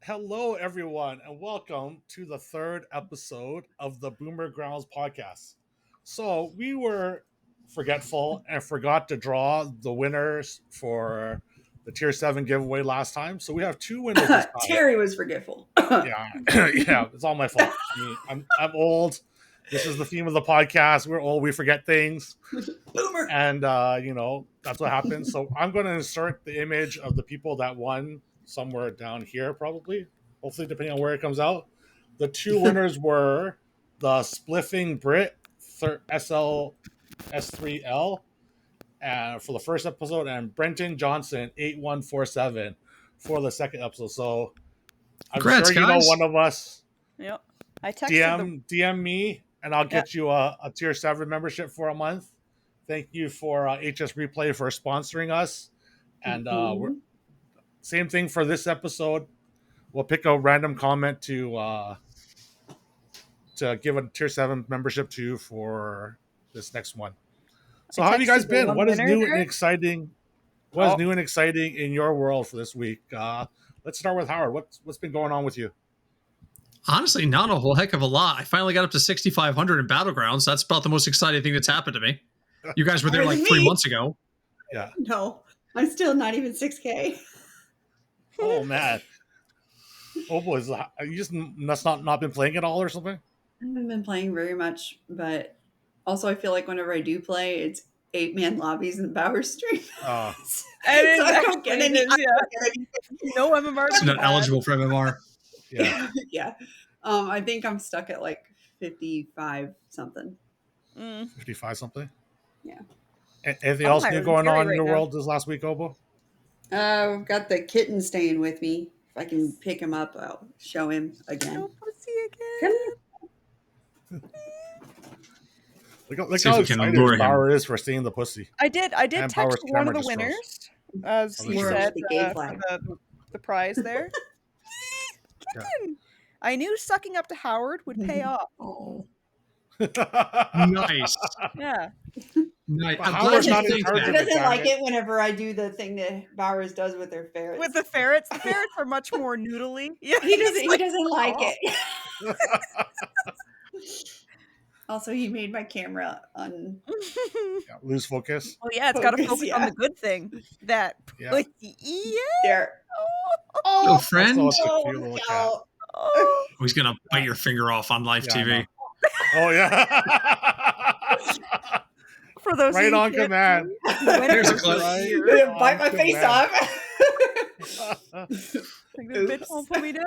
Hello, everyone, and welcome to the third episode of the Boomer Grounds podcast. So, we were forgetful and forgot to draw the winners for the Tier 7 giveaway last time. So, we have two winners this time. Terry was forgetful. Yeah, yeah, it's all my fault. I'm old. This is the theme of the podcast. We're old, we forget things. Boomer. And, that's what happens. So, I'm going to insert the image of the people that won somewhere down here, probably. Hopefully, depending on where it comes out. The two winners were the Spliffing Brit SL S3L for the first episode, and Brenton Johnson 8147 for the second episode. So I'm Congrats, sure you know guys. one of us. Yep. I texted DM me, and I'll get you a Tier 7 membership for a month. Thank you for HS Replay for sponsoring us. And we're same thing for this episode. We'll pick a random comment to give a Tier 7 membership to for this next one. So how have you guys been? What is new and exciting? What is new and exciting in your world for this week? Let's start with Howard. What's been going on with you? Honestly, not a whole heck of a lot. I finally got up to 6,500 in Battlegrounds. That's about the most exciting thing that's happened to me. You guys were there like 3 months ago. Yeah. No, I'm still not even 6K. Oh man. Oh boy, you just must not been playing at all or something? I haven't been playing very much, but also I feel like whenever I do play, it's 8-man lobbies in Power Stream. I don't get any. No MMR. It's not eligible for MMR. Yeah. Yeah. I think I'm stuck at like 55 something. 55 something? Yeah. Anything else new going on in your world this last week, Obo? I've got the kitten staying with me. If I can pick him up, I'll show him again. No pussy again. Look how excited Bauer is for seeing the pussy. I did And text Power's one of the camera winners, as he said, the prize there. Kitten. I knew sucking up to Howard would pay off. Oh. Nice. Yeah. Nice. But I'm Howard's glad not you think encouraging that. He doesn't like it whenever I do the thing that Bowers does with their ferrets. With the ferrets are much more noodly. Yeah, he doesn't like it. Also, he made my camera lose focus. Oh yeah, it's got to focus on the good thing. That pussy. Yeah. There. Oh, friend. Oh. He's gonna bite your finger off on live TV. Oh yeah. For those right on command. There's a clip. Right bite my face off. Think this bitch won't put me down?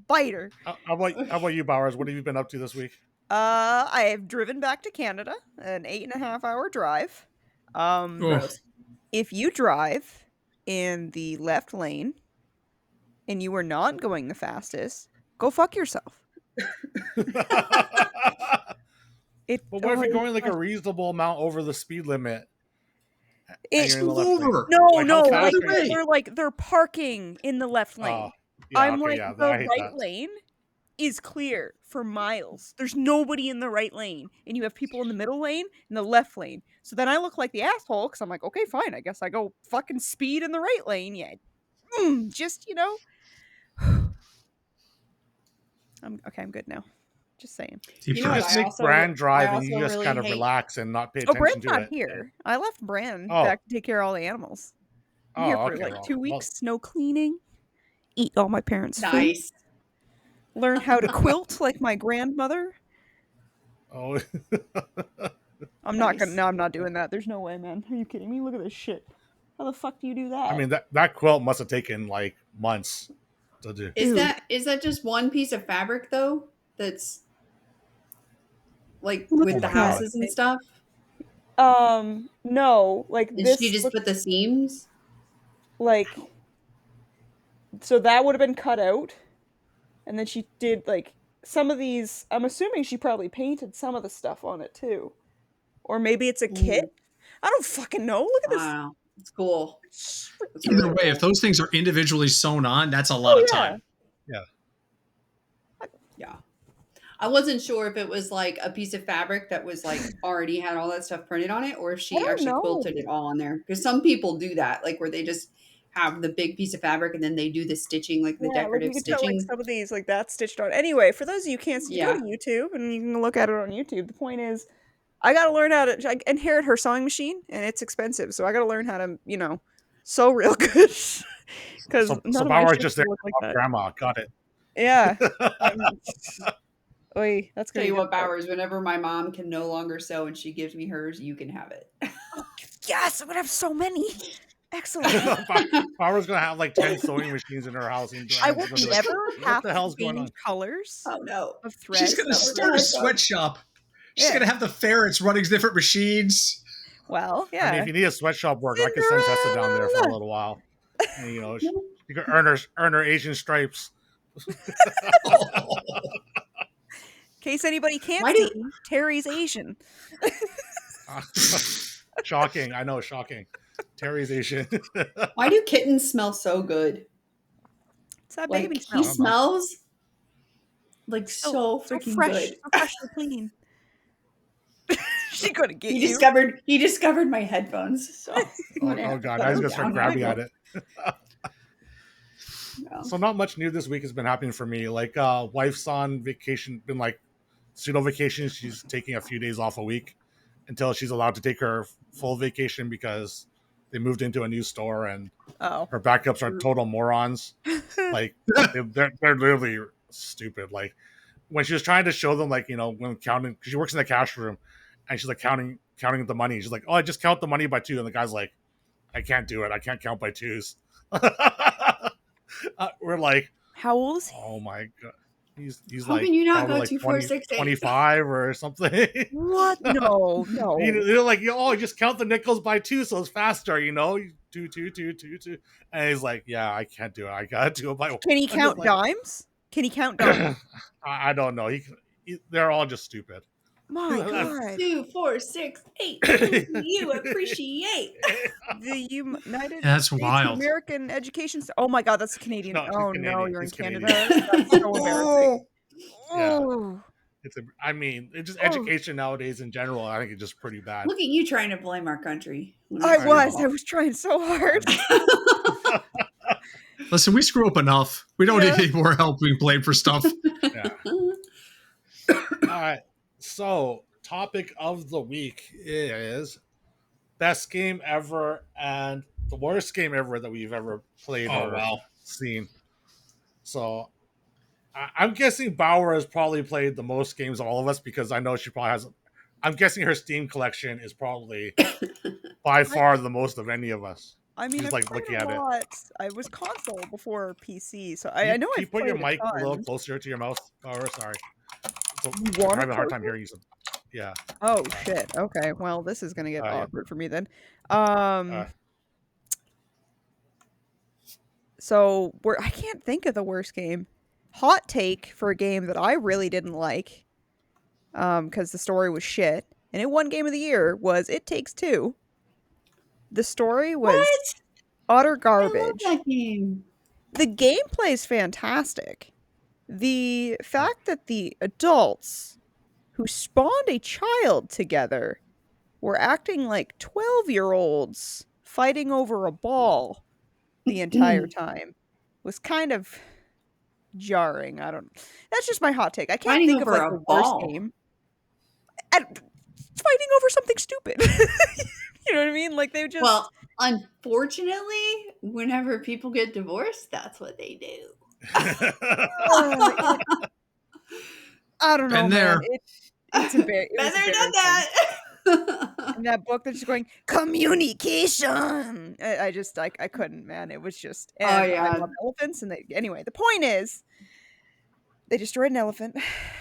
Bite her. How about you, Bowers? What have you been up to this week? I have driven back to Canada, an 8.5 hour drive. If you drive in the left lane and you are not going the fastest, go fuck yourself. But what if you're going like a reasonable amount over the speed limit? It's over. They're parking in the left lane. The right lane is clear for miles. There's nobody in the right lane, and you have people in the middle lane and the left lane. So then I look like the asshole because I'm like, okay, fine, I guess I go fucking speed in the right lane. Yeah, just I'm good now. Just saying. You just make Bran drive and you just really kind of relax and not pay attention to it. Bran's not here. I left Bran back to take care of all the animals. I'm here for like 2 weeks, snow cleaning, eat all my parents' food. Learn how to quilt like my grandmother. Oh. I'm not doing that. There's no way, man. Are you kidding me? Look at this shit. How the fuck do you do that? I mean, that quilt must have taken like months to do. Is that just one piece of fabric though? That's like with the houses and stuff? No. Like did this. She just put the seams? Like, so that would have been cut out. And then she did like some of these. I'm assuming she probably painted some of the stuff on it too, or maybe it's a kit. I don't fucking know. Look at this. Wow, it's cool. Either way, if those things are individually sewn on, that's a lot of time. Yeah. I wasn't sure if it was like a piece of fabric that was like already had all that stuff printed on it, or if she actually quilted it all on there. Because some people do that, like where they just have the big piece of fabric and then they do the stitching, like the decorative you can stitching. tell, like, some of these, like, that's stitched on. Anyway, for those of you who can't see, go to YouTube and you can look at it on YouTube. The point is, I got to learn how to. I inherit her sewing machine, and it's expensive, so I got to learn how to, sew real good. Because so Bauer is just there. Like grandma got it. Yeah. Oy, that's Tell you what, Bowers. Whenever my mom can no longer sew and she gives me hers, you can have it. Yes, I'm gonna have so many. Excellent. Barbara's gonna have like 10 sewing machines in her house. And I will never have what the hell's going on? Colors. Oh no! Of thread. She's gonna start a sweatshop. She's gonna have the ferrets running different machines. Well, yeah. I mean, if you need a sweatshop work, I can send Tessa down there for a little while. And, she can earn her Asian stripes. In case anybody can't see, Terry's Asian. Shocking. I know, shocking. Terry's Asian. Why do kittens smell so good? It's that baby smell. He smells like so freaking fresh, good. so freshly clean. She gonna get He discovered my headphones. So oh god, I was gonna start grabbing at it. No. So not much new this week has been happening for me. Like wife's on vacation, been like pseudo vacation. She's taking a few days off a week until she's allowed to take her full vacation because they moved into a new store and her backups are total morons. Like they're literally stupid. Like when she was trying to show them, like, when counting, because she works in the cash room and she's like counting the money. She's like, oh, I just count the money by 2. And the guy's like, I can't do it. I can't count by 2s. We're like, how old is he? Oh my god. He's how like, can you not go like 2, 4, 6, 8? 25 or something. What? No. They're like, just count the nickels by 2 so it's faster, 2, 2, 2, 2, 2. And he's like, yeah, I can't do it. I gotta do it by 1. Can he count dimes? Can he count dimes? I don't know. They're all just stupid. My god. 2, 4, 6, 8. You appreciate the United That's wild. American Education. Oh my god, that's Canadian. No, Canadian. No, you're in Canadian. Canada. That's so embarrassing. Yeah. It's just education nowadays in general. I think it's just pretty bad. Look at you trying to blame our country. I was trying so hard. Listen, we screw up enough. We don't need any more help being blamed for stuff. Yeah. All right. So, topic of the week is best game ever and the worst game ever that we've ever played or seen. So, I'm guessing Bauer has probably played the most games of all of us because I know she probably has. I'm guessing her Steam collection is probably by far the most of any of us. I mean, she's like looking at it. I was console before PC, so I know Can you put your mic a little closer to your mouth? Bauer, sorry. I'm having a hard time hearing you. Yeah. Oh shit. Okay. Well, this is gonna get awkward for me then. So I can't think of the worst game. Hot take for a game that I really didn't like, because the story was shit, and it won Game of the Year, was It Takes Two. The story was utter garbage. I love that game. The gameplay is fantastic. The fact that the adults who spawned a child together were acting like 12-year-olds fighting over a ball the entire time was kind of jarring. That's just my hot take. I can't think of like the worst game. Fighting over something stupid. You know what I mean? Like they just. Well, unfortunately, whenever people get divorced, that's what they do. I don't know. There. It's embarrassing. Been there, done that. And that book that's just going communication. I couldn't, man. It was just. I love elephants, and anyway. The point is, they destroyed an elephant.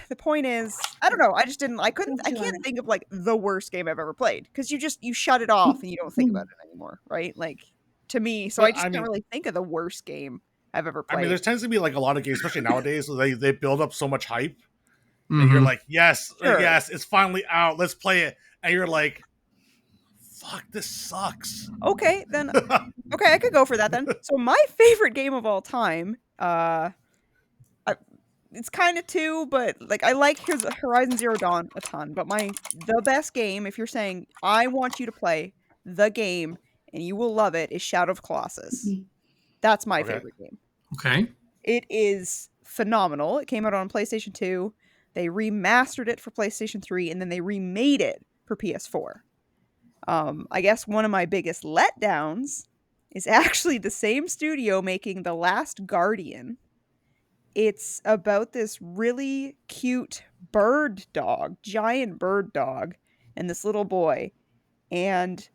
The point is, I don't know. I just didn't. I can't think of like the worst game I've ever played because you shut it off and you don't think about it anymore, right? Like to me, so I just can't really think of the worst game I've ever played. I mean, there tends to be like a lot of games, especially nowadays, so they build up so much hype. And you're like, yes, it's finally out. Let's play it. And you're like, fuck, this sucks. Okay, then. Okay, I could go for that then. So my favorite game of all time, it's kind of 2, but like I like Horizon Zero Dawn a ton. But the best game, if you're saying I want you to play the game and you will love it, is Shadow of Colossus. That's my favorite game. Okay. It is phenomenal. It came out on PlayStation 2. They remastered it for PlayStation 3, and then they remade it for PS4. I guess one of my biggest letdowns is actually the same studio making The Last Guardian. It's about this really cute bird dog, giant bird dog, and this little boy. And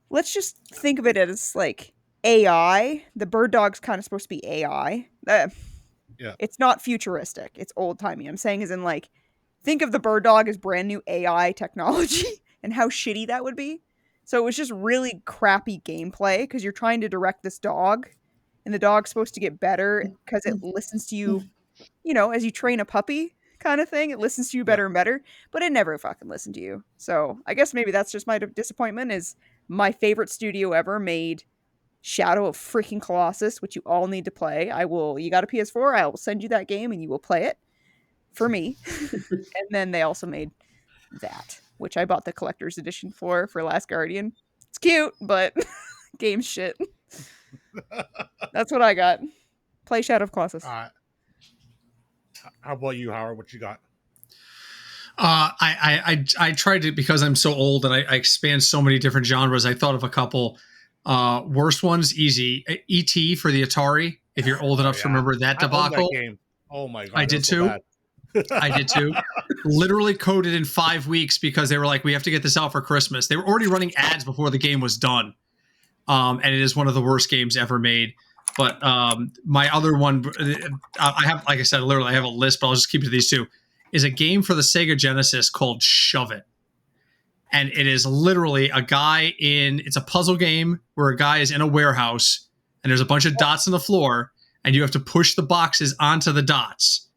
let's just think of it as like AI. The bird dog's kind of supposed to be AI. Yeah. It's not futuristic. It's old-timey. I'm saying as in like, think of the bird dog as brand new AI technology and how shitty that would be. So it was just really crappy gameplay because you're trying to direct this dog and the dog's supposed to get better because it listens to you, you know, as you train a puppy kind of thing. It listens to you better and better, but it never fucking listened to you. So I guess maybe that's just my disappointment is my favorite studio ever made Shadow of freaking Colossus, which you all need to play. You got a PS4, I will send you that game and you will play it for me. And then they also made that, which I bought the collector's edition for Last Guardian. It's cute, but game shit. That's what I got. Play Shadow of Colossus. How about you, Howard? What you got? I tried to, because I'm so old and I expand so many different genres. I thought of a couple. Worst ones, easy. E.T. for the Atari. If you're old enough to remember that debacle. I love that game. Oh my god! I did too. I did too. Literally coded in 5 weeks because they were like, we have to get this out for Christmas. They were already running ads before the game was done. And it is one of the worst games ever made. But my other one, I have, like I said, literally I have a list, but I'll just keep it to these two, is a game for the Sega Genesis called Shove It. And it is literally it's a puzzle game where a guy is in a warehouse and there's a bunch of dots on the floor and you have to push the boxes onto the dots.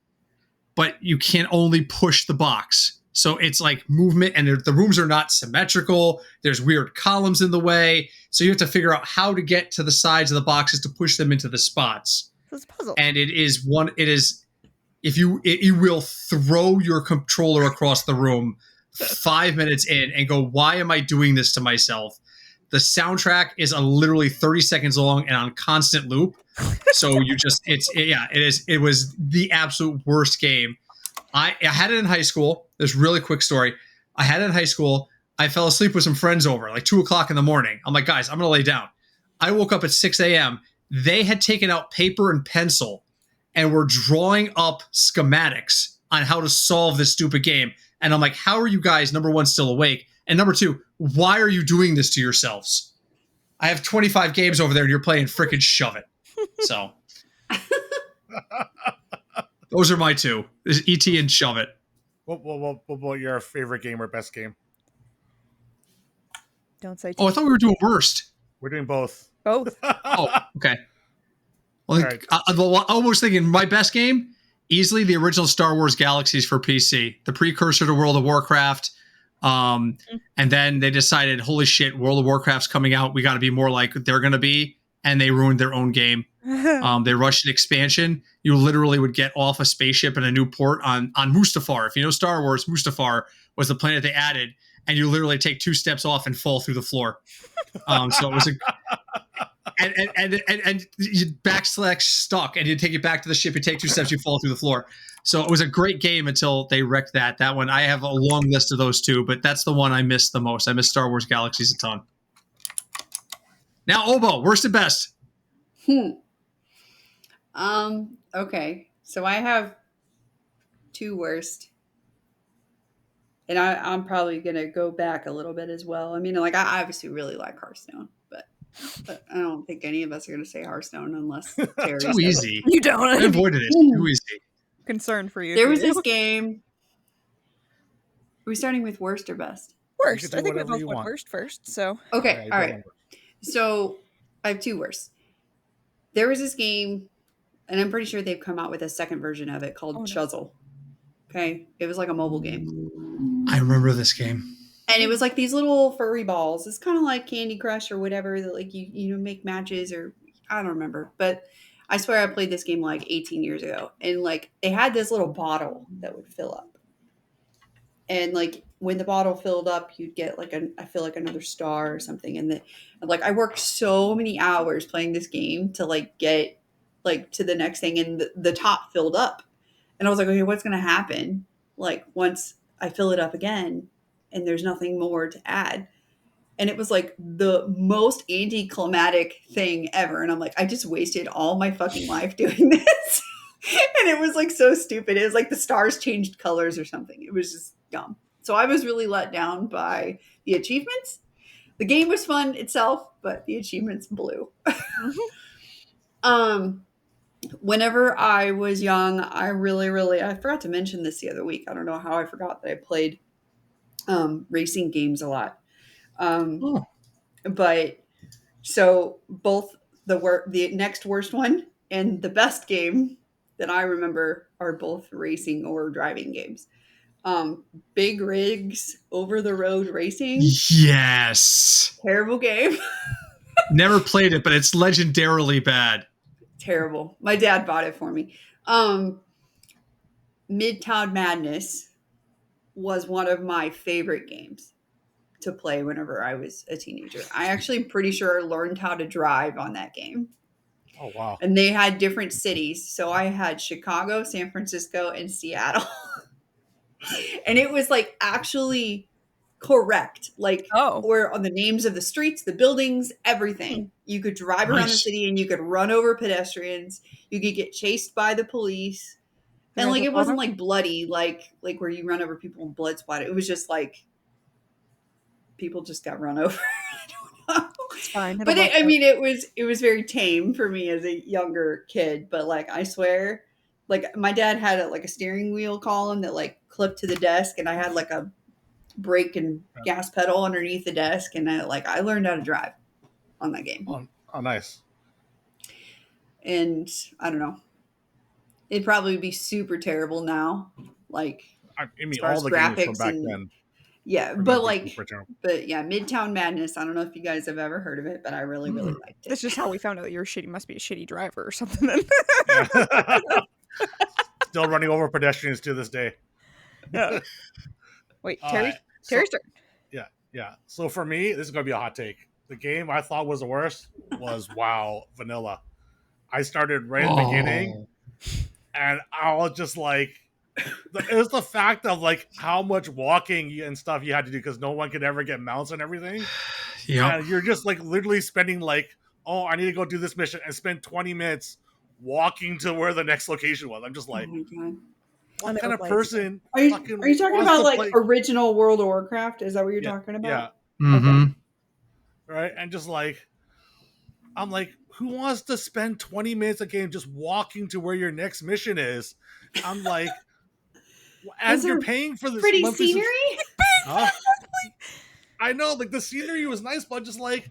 But you can only push the box. So it's like movement and the rooms are not symmetrical. There's weird columns in the way. So you have to figure out how to get to the sides of the boxes to push them into the spots. It's a puzzle. And you will throw your controller across the room 5 minutes in and go, why am I doing this to myself? The soundtrack is literally 30 seconds long and on constant loop. So it was the absolute worst game. I had it in high school. This really quick story. I had it in high school. I fell asleep with some friends over like 2:00 in the morning. I'm like, guys, I'm going to lay down. I woke up at 6 a.m. They had taken out paper and pencil and were drawing up schematics on how to solve this stupid game. And I'm like, how are you guys, number one, still awake? And number two, why are you doing this to yourselves? I have 25 games over there and you're playing frickin' Shove It. So those are my two. There's E.T. and Shove It. What about your favorite game or best game? Don't say. Oh, I thought we were doing worst. We're doing both. Both. Oh, okay. Well, right. I'm almost thinking my best game, easily the original Star Wars Galaxies for PC, the precursor to World of Warcraft. And then they decided, holy shit, World of Warcraft's coming out. We got to be more like they're going to be. And they ruined their own game. They rushed an expansion. You literally would get off a spaceship in a new port on Mustafar. If you know Star Wars, Mustafar was the planet they added. And you literally take 2 steps off and fall through the floor. So it was and you backslash stuck and you take it back to the ship. You take 2 steps, you fall through the floor. So it was a great game until they wrecked that. That one, I have a long list of those two, but that's the one I missed the most. I miss Star Wars Galaxies a ton. Now, Obo, worst and best. Okay. So I have 2 worst. And I'm probably going to go back a little bit as well. I mean, like, I obviously really like Hearthstone, but I don't think any of us are going to say Hearthstone unless Terry Too easy. You don't. I avoided it. Too easy. Concerned for you. There was this game. Are we starting with worst or best? Worst. I think we both went worst first. So okay, all right. So I have 2 worst. There was this game, and I'm pretty sure they've come out with a second version of it called Chuzzle. Okay, it was like a mobile game. I remember this game. And it was like these little furry balls. It's kind of like Candy Crush or whatever that like you make matches or I don't remember. But I swear I played this game like 18 years ago. And like they had this little bottle that would fill up. and like when the bottle filled up, you'd get like I feel like another star or something. And like I worked so many hours playing this game to like get like to the next thing, and the top filled up, and I was like, okay, what's gonna happen like once I fill it up again and there's nothing more to add? And it was like the most anticlimactic thing ever. And I'm like, I just wasted all my fucking life doing this. And it was like so stupid. It was like the stars changed colors or something. It was just dumb. So I was really let down by the achievements. The game was fun itself, but the achievements blew. Whenever I was young, I forgot to mention this the other week. I don't know how I forgot that I played racing games a lot. But so both the next worst one and the best game that I remember are both racing or driving games. Big Rigs Over the Road Racing. Yes. Terrible game. Never played it, but it's legendarily bad. Terrible. My dad bought it for me. Midtown Madness was one of my favorite games to play whenever I was a teenager. I actually pretty sure learned how to drive on that game. Oh, wow. And they had different cities. So I had Chicago, San Francisco, and Seattle. And it was like actually correct. Like where on the names of the streets, the buildings, everything. You could drive around the city and you could run over pedestrians. You could get chased by the police. And like it wasn't like bloody, like where you run over people and blood splattered. It was just like people just got run over. I don't know. It's fine. But it was very tame for me as a younger kid. But like I swear, like my dad had a steering wheel column that like clipped to the desk, and I had like a brake and gas pedal underneath the desk, and I learned how to drive on that game. Oh, nice. And I don't know. It'd probably be super terrible now. Like I mean, all the games from back then. Yeah, but yeah, Midtown Madness. I don't know if you guys have ever heard of it, but I really liked it. That's just how we found out that you must be a shitty driver or something. Then. Still running over pedestrians to this day. Yeah. Wait, Terry's turn. Yeah. So for me, this is gonna be a hot take. The game I thought was the worst was WoW Vanilla. I started right at the beginning, and I was just like, it was the fact of like how much walking and stuff you had to do because no one could ever get mounts and everything. Yeah, you're just like literally spending like, oh, I need to go do this mission and spend 20 minutes walking to where the next location was. I'm just like, what kind of person? Are you talking about like original World of Warcraft? Is that what you're talking about? Yeah. Mm-hmm. Okay. Right, and just like, I'm like, who wants to spend 20 minutes a game just walking to where your next mission is? I'm like, and you're paying for this pretty scenery. I know, like the scenery was nice, but just like,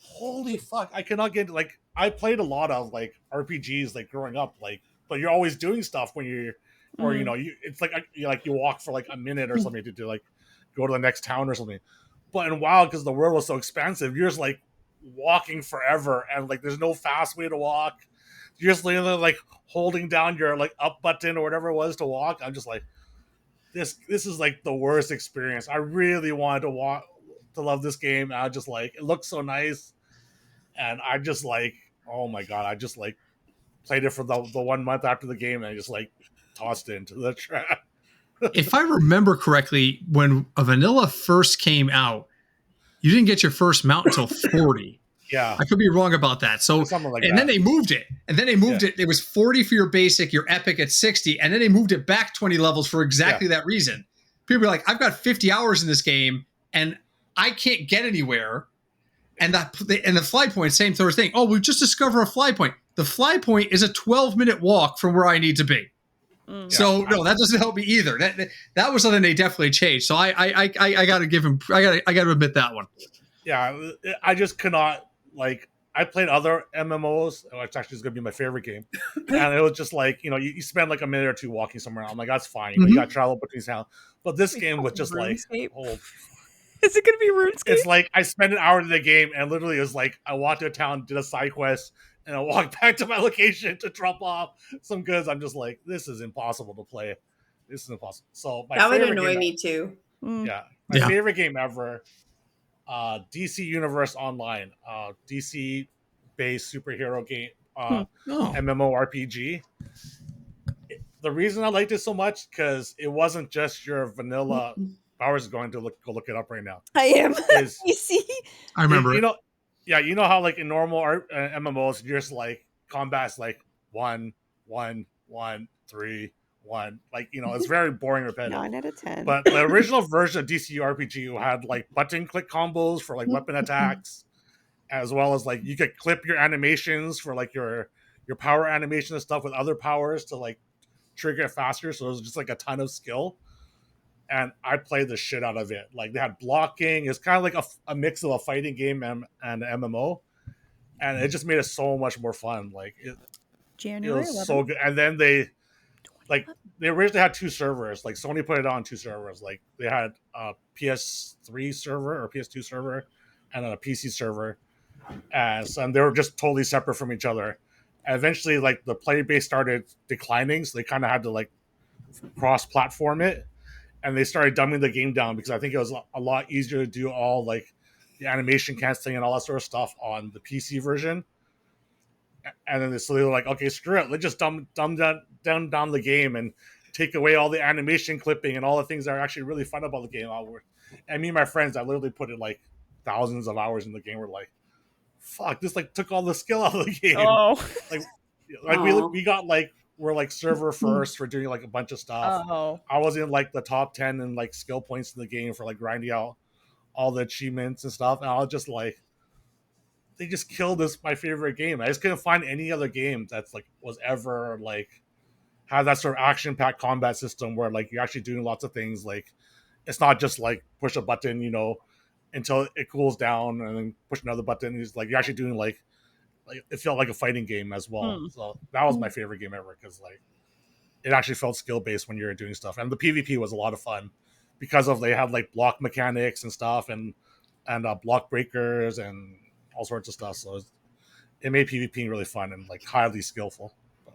holy fuck, I cannot get like. I played a lot of like RPGs like growing up, like, but you're always doing stuff when you're, or you know, it's like you walk for like a minute or something to like go to the next town or something. But in WoW, because the world was so expansive, you're just like walking forever, and like there's no fast way to walk. You're just literally like holding down your like up button or whatever it was to walk. I'm just like, this is like the worst experience. I really wanted to love this game. And I just like, it looks so nice, and I just like, oh my god, I just like played it for the 1 month after the game, and I just like tossed it into the trash. If I remember correctly, when a vanilla first came out, you didn't get your first mount until 40. Yeah. I could be wrong about that. So, then they moved it. And then they moved it. It was 40 for your basic, your epic at 60. And then they moved it back 20 levels for exactly that reason. People are like, I've got 50 hours in this game and I can't get anywhere. And the fly point, same sort of thing. Oh, we just discovered a fly point. The fly point is a 12-minute walk from where I need to be. So no, that doesn't help me either. That was something they definitely changed. So I got to give him. I got to admit that one. Yeah, I just cannot like. I played other MMOs, which actually is going to be my favorite game, and it was just like you spend like a minute or two walking somewhere. I'm like, that's fine. You got to travel between towns, but this game was just like, oh. Is it going to be RuneScape? It's like I spent an hour in the game, and literally it was like I walked to a town, did a side quest, and I walked back to my location to drop off some goods. I'm just like, this is impossible to play. this is impossible. So that would annoy me too. Yeah, my favorite game ever, DC Universe Online, DC based superhero game, MMORPG. The reason I liked it so much because it wasn't just your vanilla. Powers is going to go look it up right now. I am. You see, I remember. You know, yeah, you know how like in normal MMOs, you're just like combat's like 1, 1, 1, 3, 1. Like, you know, it's very boring, repetitive. 9 out of 10. But the original version of DC RPG had like button click combos for like weapon attacks, as well as like you could clip your animations for like your power animation and stuff with other powers to like trigger it faster. So it was just like a ton of skill. And I played the shit out of it. Like they had blocking. It's kind of like a mix of a fighting game and an MMO. And it just made it so much more fun. Like it was 11th. So good. And then they originally had 2 servers. Like Sony put it on 2 servers. Like they had a PS3 server or PS2 server and then a PC server. And they were just totally separate from each other. And eventually like the player base started declining. So they kind of had to like cross-platform it. And they started dumbing the game down because I think it was a lot easier to do all like the animation canceling and all that sort of stuff on the PC version. And then they were like, okay, screw it. Let's just dumb down the game and take away all the animation clipping and all the things that are actually really fun about the game. And me and my friends, I literally put in like thousands of hours in the game. We're like, fuck, this like took all the skill out of the game. Oh. we got like, we're like server first for doing like a bunch of stuff. Oh. I was in like the top 10 and like skill points in the game for like grinding out all the achievements and stuff. And I was just like, they just killed my favorite game. I just couldn't find any other game that's like was ever like had that sort of action packed combat system where like you're actually doing lots of things. Like it's not just like push a button, you know, until it cools down and then push another button. It's like you're actually doing like it felt like a fighting game as well. So that was my favorite game ever because like it actually felt skill based when you were doing stuff, and the PvP was a lot of fun because they had like block mechanics and stuff and block breakers and all sorts of stuff. So it made PvP really fun and like highly skillful. But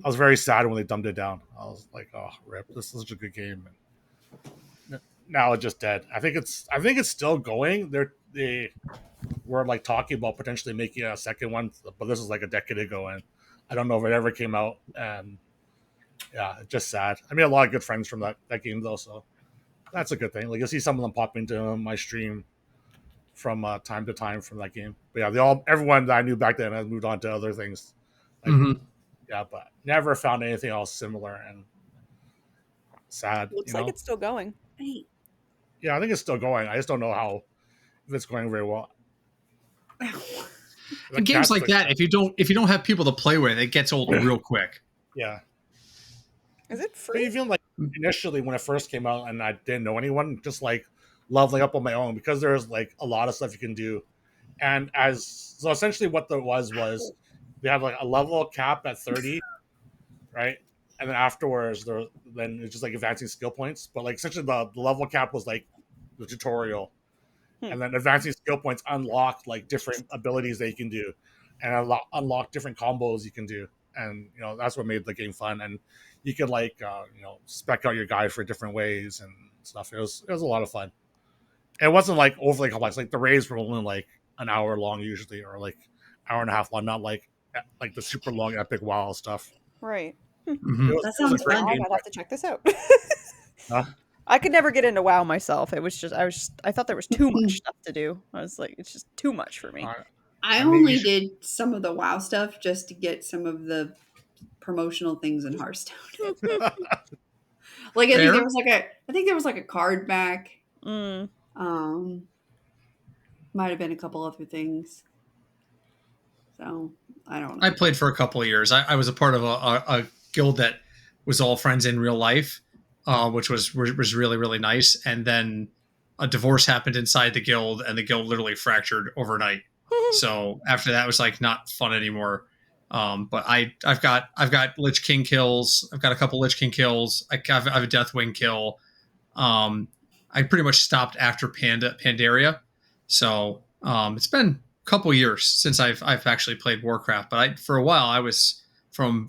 I was very sad when they dumbed it down. I was like, oh, rip! This is such a good game. And now it's just dead. I think it's still going. They were like talking about potentially making a second one, but this was like a decade ago, and I don't know if it ever came out. And yeah, it's just sad. I made a lot of good friends from that game though, so that's a good thing. Like you'll see some of them pop into my stream from time to time from that game. But yeah, everyone that I knew back then has moved on to other things. Like, yeah, but never found anything else similar and sad. Looks like it's still going. Yeah, I think it's still going. I just don't know if it's going very well. In games like that, if you don't have people to play with, it gets old real quick. Yeah. Is it free? Even like initially when it first came out and I didn't know anyone, just like leveling up on my own because there's like a lot of stuff you can do. And so essentially what there was they have like a level cap at 30, right? And then afterwards then it's just like advancing skill points. But like essentially the level cap was like the tutorial. And then advancing skill points unlock like different abilities that you can do and unlock different combos you can do. And, you know, that's what made the game fun. And you could like, you know, spec out your guy for different ways and stuff. It was a lot of fun. It wasn't like overly complex. Like the raids were only like an hour long usually, or like hour and a half long, not like the super long epic WoW stuff. Right. That sounds fun. I might have to check this out. Huh? I could never get into WoW myself. It was just I thought there was too much stuff to do. I was like, it's just too much for me. I only did some of the WoW stuff just to get some of the promotional things in Hearthstone. Like I think there was like a card back. Might have been a couple other things. So I don't know. I played for a couple of years. I was a part of a guild that was all friends in real life, which was really, really nice. And then a divorce happened inside the guild, and the guild literally fractured overnight. So after that, it was like not fun anymore. But I've got Lich King kills. I've got a couple Lich King kills. I have a Deathwing kill. I pretty much stopped after Pandaria. So it's been a couple years since I've actually played Warcraft. But for a while, I was from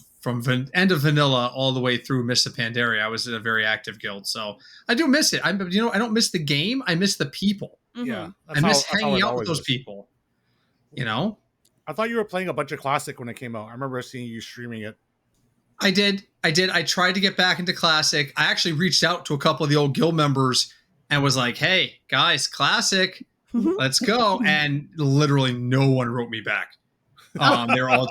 end of vanilla all the way through Mists of Pandaria. I was in a very active guild, so I do miss it. I don't miss the game. I miss the people. Yeah, I miss hanging out with those people. You know, I thought you were playing a bunch of Classic when it came out. I remember seeing you streaming it. I did. I tried to get back into Classic. I actually reached out to a couple of the old guild members and was like, "Hey guys, Classic, let's go!" And literally no one wrote me back. They're all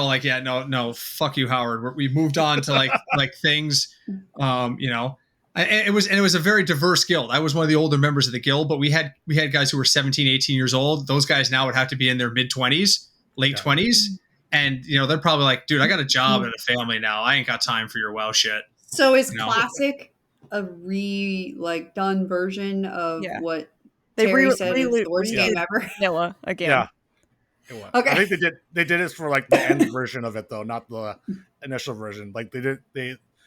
like, "Yeah, no, fuck you, Howard. We moved on to like things." It was a very diverse guild. I was one of the older members of the guild, but we had guys who were 17, 18 years old. Those guys now would have to be in their mid-20s, late 20s. And, they're probably like, dude, I got a job and a family now. I ain't got time for your WoW shit. So is Classic a done version of what Terry said is the worst game ever? Vanilla again. Yeah. It was. Okay. I think they did it for the end version of it though, not the initial version. Like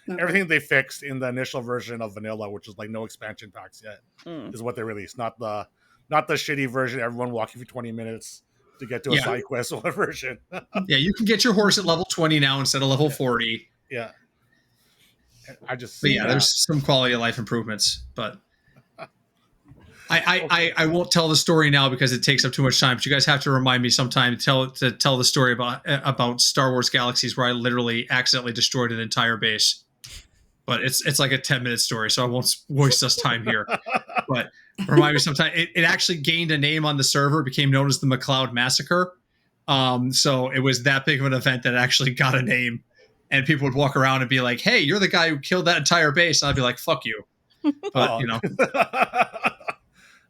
everything they fixed in the initial version of vanilla, which is no expansion packs yet, is what they released. Not the shitty version. Everyone walking for 20 minutes to get to a side quest or version. Yeah, you can get your horse at level 20 now instead of level 40. Yeah. There's some quality of life improvements, but I won't tell the story now because it takes up too much time. But you guys have to remind me sometime to tell the story about Star Wars Galaxies, where I literally accidentally destroyed an entire base. But it's like a 10-minute story, so I won't waste us time here. But remind me sometime. It actually gained a name on the server, became known as the McLeod Massacre. So it was that big of an event that actually got a name, and people would walk around and be like, "Hey, you're the guy who killed that entire base," and I'd be like, "Fuck you." But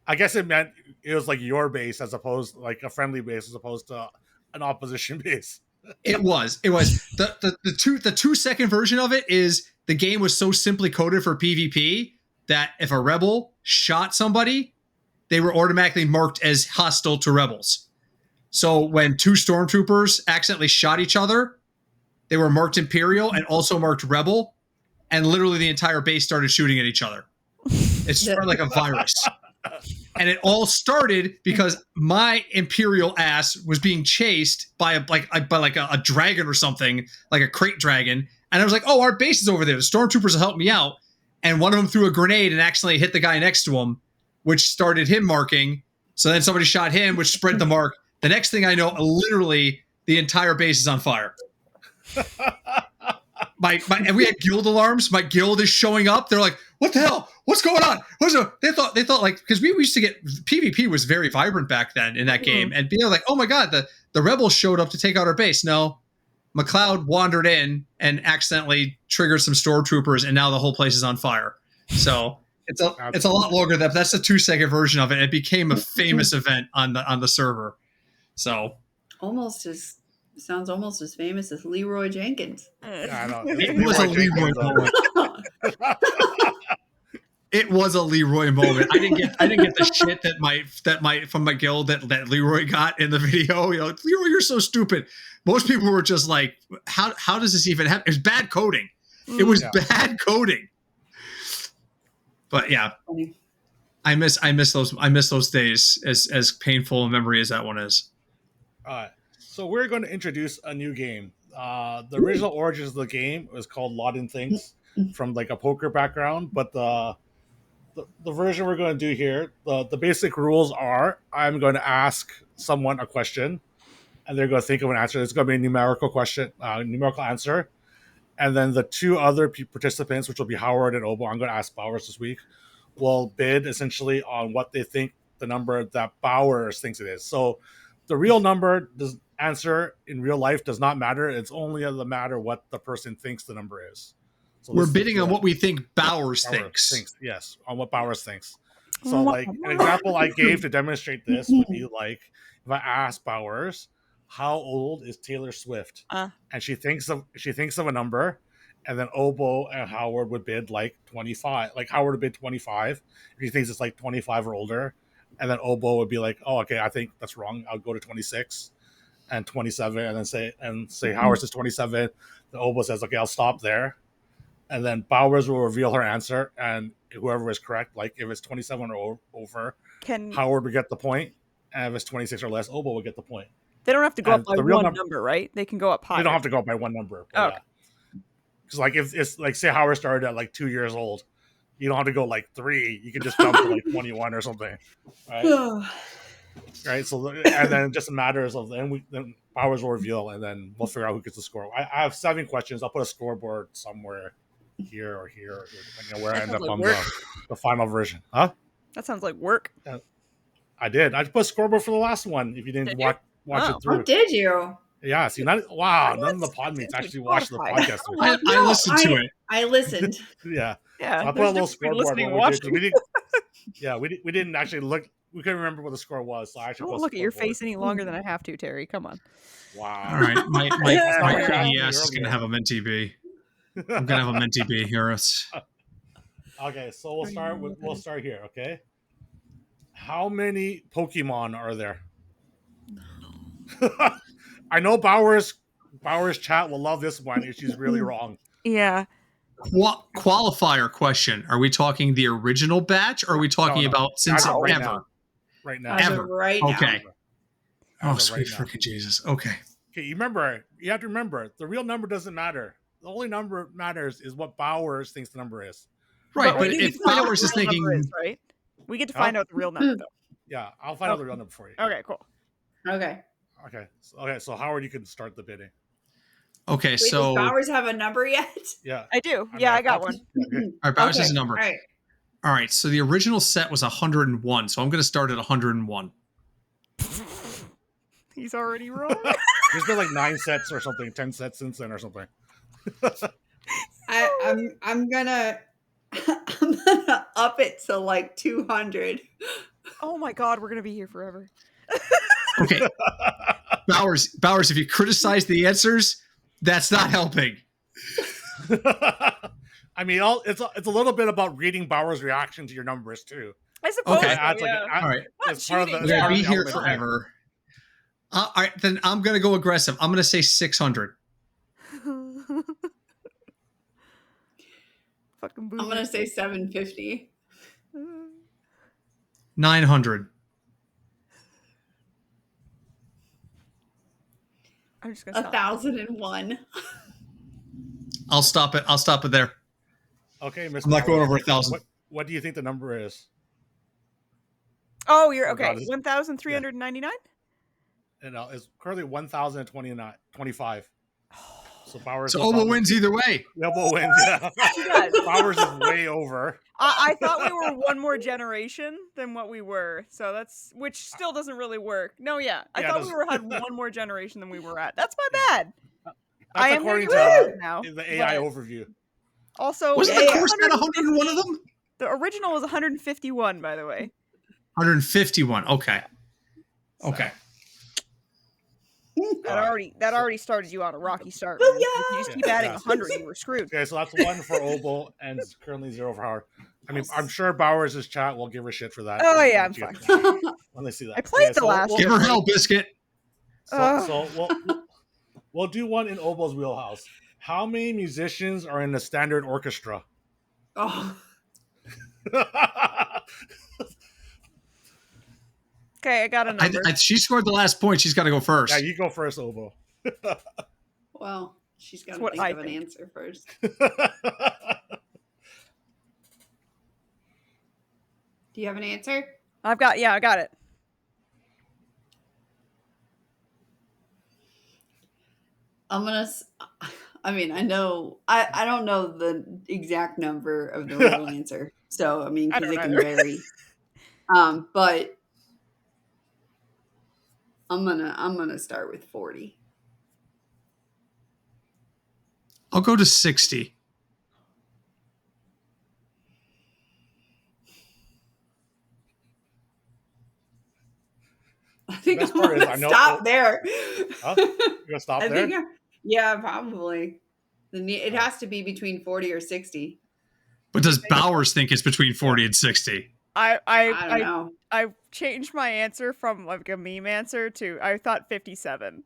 I guess it meant it was your base as opposed a friendly base as opposed to an opposition base. It was the 2-second version of it is the game was so simply coded for PvP that if a rebel shot somebody, they were automatically marked as hostile to rebels. So when two stormtroopers accidentally shot each other, they were marked Imperial and also marked Rebel, and literally the entire base started shooting at each other. It spread like a virus. And it all started because my Imperial ass was being chased by a dragon or something, like a crate dragon. And I was like, "Oh, our base is over there. The stormtroopers will help me out." And one of them threw a grenade and accidentally hit the guy next to him, which started him marking. So then somebody shot him, which spread the mark. The next thing I know, literally the entire base is on fire. And we had guild alarms. My guild is showing up. They're like, "What the hell? What's going on?" They thought because we used to get PvP was very vibrant back then in that game, and being like, "Oh my god, the rebels showed up to take out our base." No, McLeod wandered in and accidentally triggered some stormtroopers, and now the whole place is on fire. So it's a lot longer. That's a 2-second version of it. It became a famous event on the server. So sounds almost as famous as Leroy Jenkins. I know. It was a Leroy moment. It was a Leroy moment. I didn't get the shit that from my guild that Leroy got in the video. Leroy, you're so stupid. Most people were just like, how does this even happen? It was bad coding. It was bad coding. But yeah, I miss those days as painful a memory as that one is. All right. So we're going to introduce a new game. The original origins of the game was called Laudin Thinks, from a poker background, but the version we're going to do here, the basic rules are: I'm going to ask someone a question, and they're going to think of an answer. It's going to be a numerical question, numerical answer, and then the two other participants, which will be Howard and Obo, I'm going to ask Bowers this week, will bid essentially on what they think the number that Bowers thinks it is. So the real number answer in real life does not matter. It's only the matter what the person thinks the number is. So we're bidding on what we think Bowers thinks. Yes, on what Bowers thinks. So an example I gave to demonstrate this would be if I ask Bowers, "How old is Taylor Swift?" And she thinks of a number, and then Obo and Howard would bid 25. Howard would bid 25 if he thinks it's 25 or older, and then Obo would be like, "Oh, okay, I think that's wrong. I'll go to 26 and 27," and then say Howard says 27. The Obo says, "Okay, I'll stop there." And then Bowers will reveal her answer, and whoever is correct, if it's 27 or over, Howard would get the point, and if it's 26 or less, Obo would get the point. They don't have to go And up by the real one number, right? They can go up higher. They don't have to go up by one number. Oh, okay. Because like if it's like say Howard started at like 2 years old, you don't have to go like 3. You can just jump to like 21 or something, right? Right. So and then just matters of then Powers will reveal, and then we'll figure out who gets the score. I have 7 questions. I'll put a scoreboard somewhere here or here, depending on where I end up on the final version. Huh? That sounds like work. I did. I put a scoreboard for the last one. If you didn't watch it through. Oh, did you? Yeah. See, none of the podmates actually watched the podcast. I listened to it. I listened. Yeah. Yeah. So I put a little scoreboard. We didn't actually look. We couldn't remember what the score was. So I actually don't look at your face any longer than I have to, Terry. Come on. Wow. All right. My PES is going to have a Menti B. I'm going to have a Menti B here. Okay, so we'll start here, okay? How many Pokemon are there? I know Bowers chat will love this one if she's really wrong. Yeah. Qualifier question. Are we talking the original batch or are we talking about since ever? Right now. Ever. Right now. Okay. Oh, sweet freaking Jesus. Okay. Okay, you have to remember, the real number doesn't matter. The only number that matters is what Bowers thinks the number is. Right, but if Bowers is thinking... right? We get to find out the real number, though. Yeah, I'll find out the real number for you. Okay, cool. Okay. So Howard, you can start the bidding. Okay, Wait, so... does Bowers have a number yet? Yeah. I do. I got one. Okay. All right, Bowers has a number. All right, so the original set was 101, so I'm going to start at 101. He's already wrong. There's been like 9 sets or something, 10 sets since then or something. I'm gonna up it to like 200. Oh my God, we're gonna be here forever. Okay, Bowers, if you criticize the answers, that's not helping. I mean, it's a little bit about reading Bowers' reaction to your numbers too. I suppose. Okay, all right. It's part of the. We're gonna be here forever. All right, then I'm gonna go aggressive. I'm gonna say 600. Fucking I'm gonna say 750. 900. I'm just gonna 1,001. I'll stop it there. Okay, Mr. I'm not going over 1,000. What do you think the number is? Oh, you're okay. 1,399. And it's currently 1,025. So Bowers. So Obo wins either way. Obo wins. Yeah. Bowers is way over. I thought we were one more generation than what we were, so which still doesn't really work. No, I thought we had one more generation than we were at. That's my bad. That's according to now, the AI overview. Also, wasn't the course at 101 of them? The original was 151, by the way. 151. Okay. Okay. That already started you on a rocky start. If you just keep adding 100, you were screwed. Okay, so that's 1 for Obo and currently 0 for Howard. I mean, I'm sure Bowers' chat will give her shit for that. Oh yeah, I'm fine. When they see that, I played the last. Give her hell, Biscuit. So we'll do one in Obo's wheelhouse. How many musicians are in the standard orchestra? Oh. Okay, I got a number. She scored the last point. She's got to go first. Yeah, you go first, Obo. Well, she's got to think of an answer first. Do you have an answer? I got it. I know, I don't know the exact number of the real answer. So, I mean, because it can vary. But I'm gonna start with 40. I'll go to 60. I think I'm gonna stop there. Huh? You're gonna stop there? Yeah, probably. It has to be between 40 or 60. But does Bowers think it's between 40 and 60? I don't know. I changed my answer from like a meme answer to I thought 57.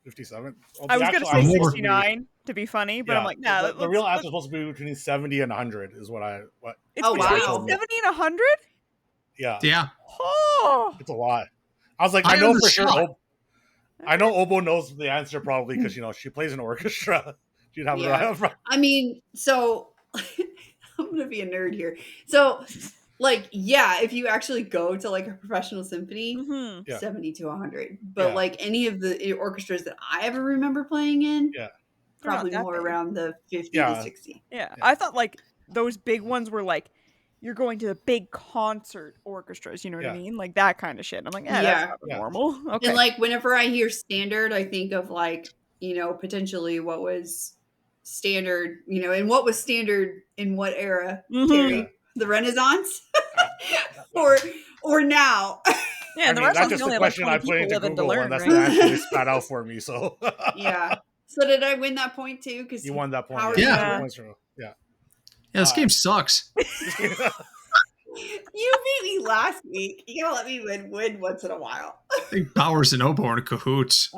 57? Well, I was going to say 69 to be funny, but I'm like, nah. The real answer is supposed to be between 70 and 100 is what. It's between 70 and 100? Yeah. Yeah. Oh. It's a lot. I was like, I know for sure. I know Obo knows the answer probably because she plays an orchestra. She'd have it. I mean, so I'm gonna be a nerd here. So, like, yeah, if you actually go to like a professional symphony, 70 to 100. But like any of the orchestras that I ever remember playing in, probably more around the 50 to 60. Yeah, I thought like those big ones were like you're going to the big concert orchestras, you know what I mean? Like that kind of shit. I'm like, that's not normal. Okay. And like whenever I hear standard, I think of like, potentially what was standard, and what was standard in what era, Terry? The Renaissance? or now? Yeah, the that's just the question I put into Google, and that's actually spat out for me. So yeah. So did I win that point too? Because you won that point. Yeah. Yeah, this game sucks. You beat me last week. You gotta let me win once in a while. I think Bowers and Obo are in cahoots.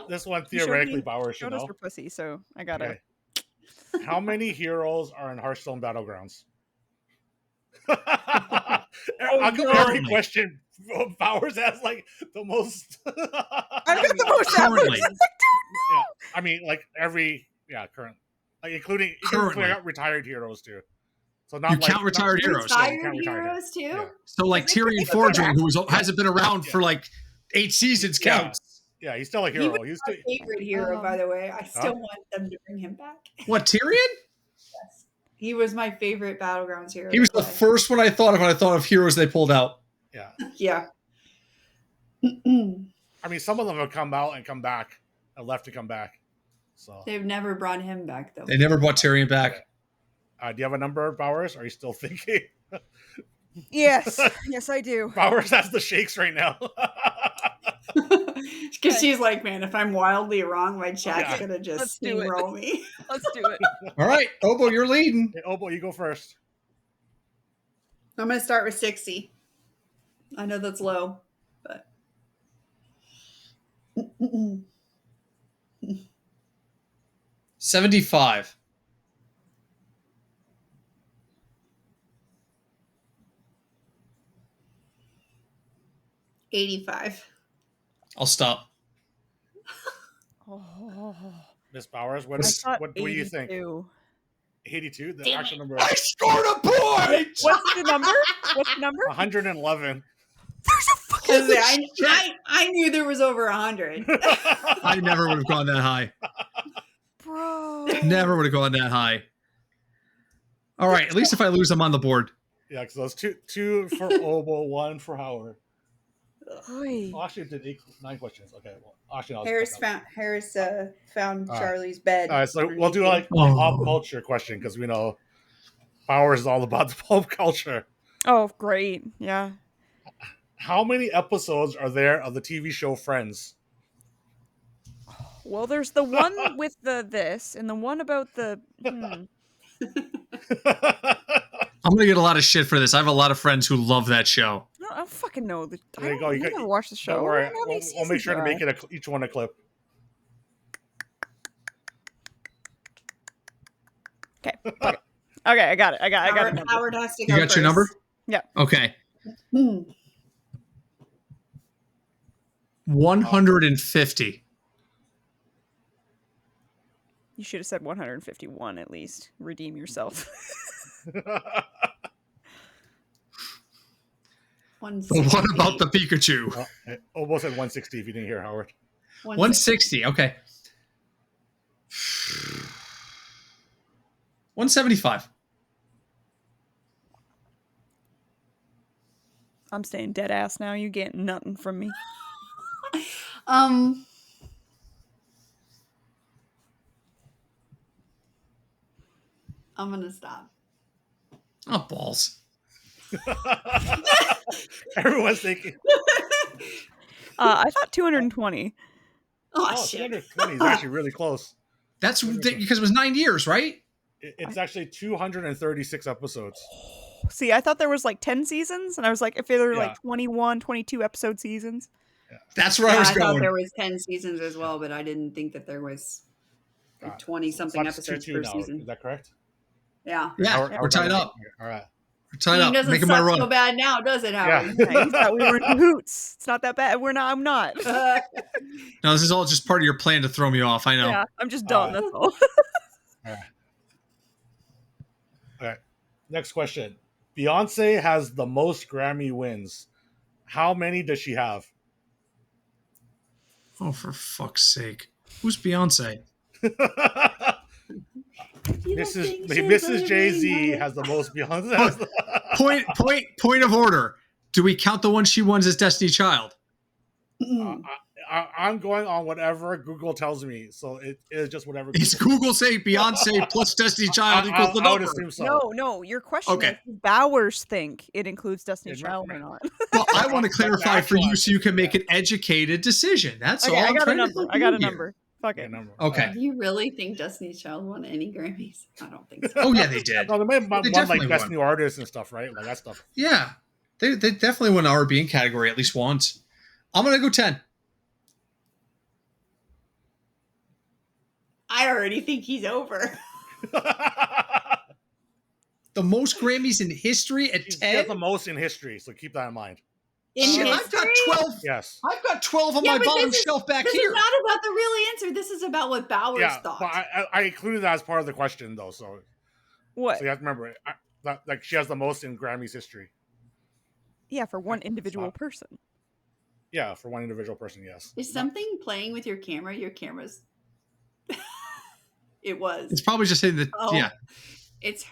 This one theoretically Bowers should know. Showed us her pussy, so I gotta. Okay. How many heroes are in Hearthstone Battlegrounds? I'll give every question. Bowers has like the most. I've got the most currently. I mean, like every current. Like including retired heroes too. So not you count retired heroes. Retired heroes too. Yeah. So like Tyrion Forgery, who hasn't been around for like 8 seasons, counts. Yeah, he's still a hero. He's my favorite hero, by the way. I still want them to bring him back. What, Tyrion? Yes, he was my favorite Battlegrounds hero. He was the first one I thought of when I thought of heroes they pulled out. Yeah. Yeah. I mean, some of them have come out and come back, and left to come back. So they've never brought him back though. They never brought Tyrion back. Do you have a number, Bowers? Are you still thinking? Yes, yes, I do. Bowers has the shakes right now. Because she's like, man, if I'm wildly wrong, my chat's gonna just steamroll me. Let's do it. All right, Obo, you're leading. Hey, Obo, you go first. I'm gonna start with 60. I know that's low, but 75. 85. I'll stop. Miss Bowers, what do you think? 82? The actual number. I scored a point! What's the number? What's the number? 111. I knew there was over 100. I never would have gone that high. Bro. Never would have gone that high. All right, at least if I lose, I'm on the board. Yeah, because those two for Obo, one for Howard. Ashley did 9 questions. Okay, well, Ashley, Harris found Charlie's bed. All right, so we'll do like pop culture question because we know Bowers is all about the pop culture. Oh, great! Yeah. How many episodes are there of the TV show Friends? Well, there's the one with this and the one about the. I'm gonna get a lot of shit for this. I have a lot of friends who love that show. I don't fucking know. There you go. You never watched the show. Don't worry. We'll make sure to make it each one a clip. Okay. Okay, I got it. I got it. Howard has to go. You got first. your number? Yeah. Okay. 150. You should have said 151 at least. Redeem yourself. What about the Pikachu? Almost at 160 if you didn't hear Howard. 160. Okay. 175. I'm staying dead ass now. You get nothing from me. I'm gonna stop. Oh, balls. Everyone's thinking. I thought 220. Oh shit. 220 is actually really close. That's because it was 9 years, right? It's actually 236 episodes. See, I thought there was like 10 seasons, and I was like, if there were like 21, 22 episode seasons. Yeah. That's where I was going. I thought there was 10 seasons as well, but I didn't think that there was 20-something episodes per season. Is that correct? Yeah. Yeah, we're tied up. All right. Tied up. Doesn't Making my suck run. so bad now, does it, Howard? Yeah, he thought we were in cahoots. It's not that bad. I'm not. No, this is all just part of your plan to throw me off. I know. Yeah, I'm just done. That's all. All right. Next question. Beyonce has the most Grammy wins. How many does she have? Oh, for fuck's sake. Who's Beyonce? Mrs. Jay-Z has the most Beyonce. Point of order. Do we count the one she won as Destiny Child? I'm going on whatever Google tells me, so it is just whatever. Is Google saying Beyonce plus Destiny Child equals the I would number? assume so. No. Your question Okay. is, do Bowers think it includes Destiny Child or not? Well, I want to clarify for you so you can make an educated decision. That's all. I I'm got a trying to number. help I got you a here. number. Fuck it. Okay. Do you really think Destiny's Child won any Grammys? I don't think so. Oh yeah, they did. No, they may have won definitely like best won. new artist and stuff, right? Like that stuff. Yeah, they definitely won an R&B category at least once. I'm gonna go 10. I already think he's over. The most Grammys in history at She's 10. the most in history, so keep that in mind. In I've got history? 12. Yes. I've got 12 on Yeah, my but bottom this is- shelf back This here. is not about the real answer. This is about what Bowers Yeah, thought. but I included that as part of the question, though. So What? you have to remember, like she has the most in Grammys history. Yeah, for one individual not- person. Yeah, for one individual person, yes. Is something playing with your camera? Your camera's. It was. It's probably just saying that. Oh. Yeah, It's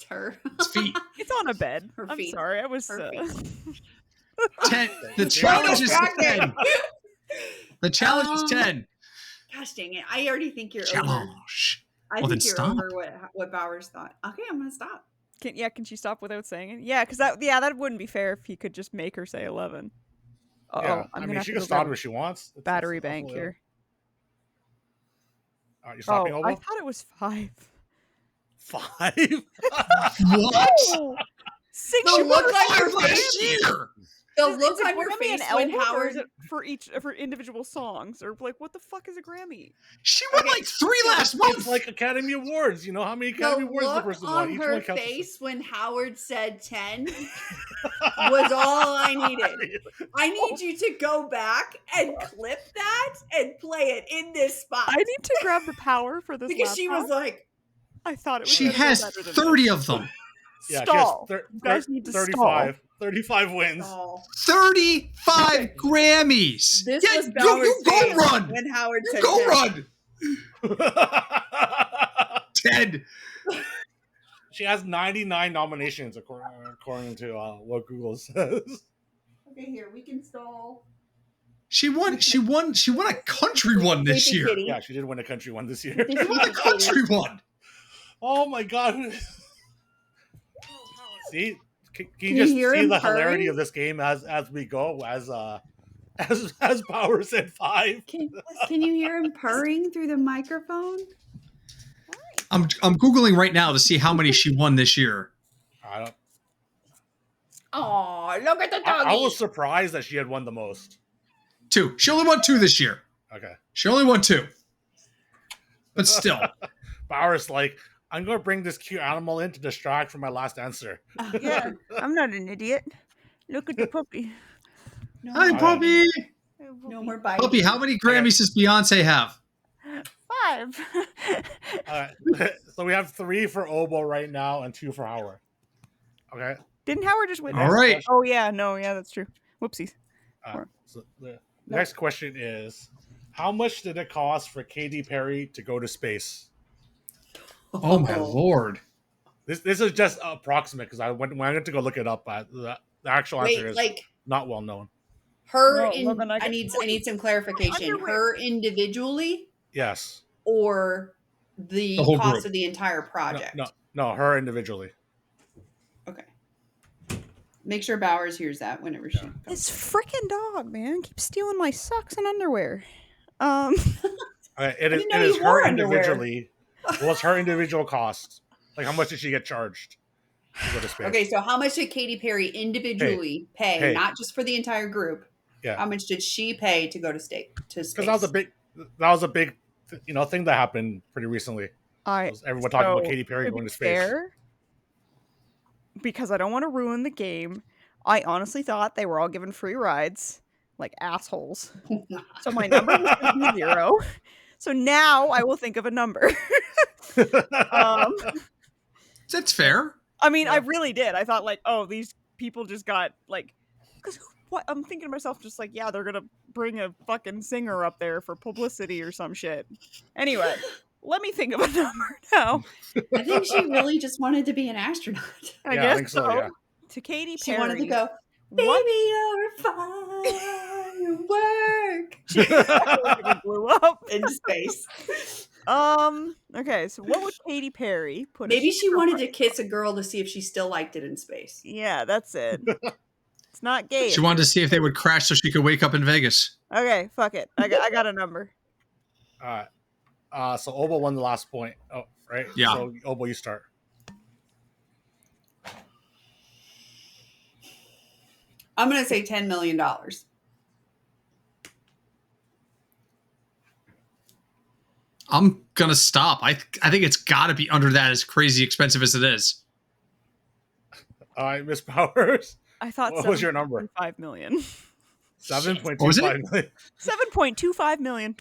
her. it's feet. It's on a bed. Her I'm feet. sorry. I was. Her 10. The Don't challenge is distract me. 10. The challenge is 10. Gosh dang it! I already think you're over. Challenge. I Well, then think you're stop. over what Bowers thought. Okay, I'm gonna stop. Can she stop without saying it? Yeah, because that wouldn't be fair if he could just make her say 11. Uh-oh, Yeah, I'm I gonna mean, have she to can go stop grab if she wants. It's battery also- bank here. You're Oh, stopping I over? thought it was 5. 5? What? Oh, 6. The She won look on your 5 last face. year. The Is look a on your Grammy an face when album, or Howard. is it for individual songs, or like what the fuck is a Grammy? She won like 3 last It's month. like Academy Awards. You know how many The Academy Awards the look person on won? Each her one counts. face when Howard said 10 was all I needed. I need you to go back and clip that and play it in this spot. I need to grab the power for this because she was laptop. like, I thought it was. She gonna go has better than 30 of them. Yeah, Stall. she has You guys need to 35. 35 wins. oh. 35 Grammys. This Yeah, was you Bowers' go face run. when Howard You said go 10. run. 10. She has 99 nominations according to what Google says. Okay, here we can stall. She won a country one this Sleepy year. Kitty. Yeah, she did win a country one this year. Sleepy She won the country one. Oh my god. See? Can Can you you just hear see him the hilarity purring? of this game as we go as Power said 5? Can you hear him purring through the microphone? I'm googling right now to see how many she won this year. I don't Oh, look at the doggy. I was surprised that she had won the most. 2. She only won 2 this year. Okay. She only won 2. But still. Power's like, I'm going to bring this cute animal in to distract from my last answer. Yeah, I'm not an idiot. Look at the puppy. No, Hi, more- puppy. No more biting. Puppy, how many Grammys does Beyonce have? 5. So we have 3 for Obo right now and 2 for Howard. Okay. Didn't Howard just win? All right. Oh yeah, no, yeah, that's true. Whoopsies. So the next question is, how much did it cost for Katy Perry to go to space? Oh my lord. This is just approximate because when I went to go look it up, the actual answer Wait, is like not well known. her. No, well, then I I get- need some clarification. Underwear. Her individually, Yes. or the whole cost group. of the entire project. No, her individually. Okay. Make sure Bowers hears that whenever she. comes. This freaking dog, man, keeps stealing my socks and underwear. It is, didn't know it is you wore her underwear. individually. What's her individual cost? Like, how much did she get charged to go to space? Okay, so how much did Katy Perry individually pay? Hey. Not just for the entire group. Yeah. How much did she pay to go to space? Because that was a big, thing that happened pretty recently. I Everyone talking about so, Katy Perry to going be to space. fair, because I don't want to ruin the game, I honestly thought they were all given free rides, like assholes. So my number was going to be 0. So now I will think of a number. That's fair. I mean, I really did. I thought like, oh, these people just got like, because what I'm thinking to myself, just like, yeah, they're gonna bring a fucking singer up there for publicity or some shit. Anyway, let me think of a number now. I think she really just wanted to be an astronaut. I guess think so. Yeah. To Katy Perry, She wanted to go, baby, you're a firework. She blew up in space. Okay, so what would Katy Perry put? Maybe she wanted to kiss a girl to see if she still liked it in space. Yeah, that's it. It's not gay. She wanted to see if they would crash so she could wake up in Vegas. Okay, fuck it. I got a number. All right. So Obo won the last point. Oh, right. Yeah. So Obo, you start. I'm gonna say $10 million. I'm gonna stop. I think it's got to be under that, as crazy expensive as it is. All right, Miss Powers. I thought. What was your number? $5 million. 7.25 million. 7.25 million.